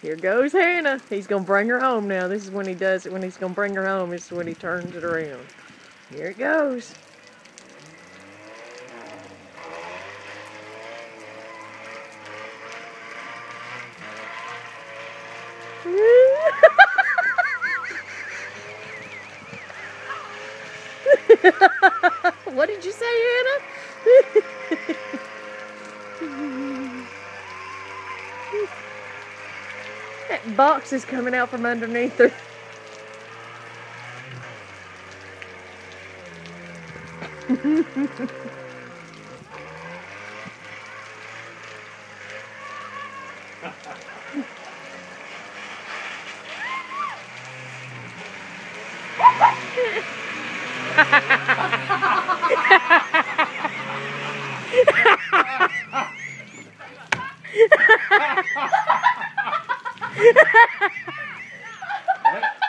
Here goes Hannah. He's going to bring her home now. This is when he does it. When he's going to bring her home, this is when he turns it around. Here it goes. What did you say, Hannah? That box is coming out from underneath her.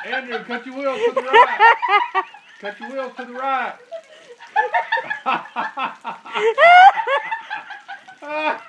Andrew, cut your wheel to the right. Cut your wheel to the right. Oh.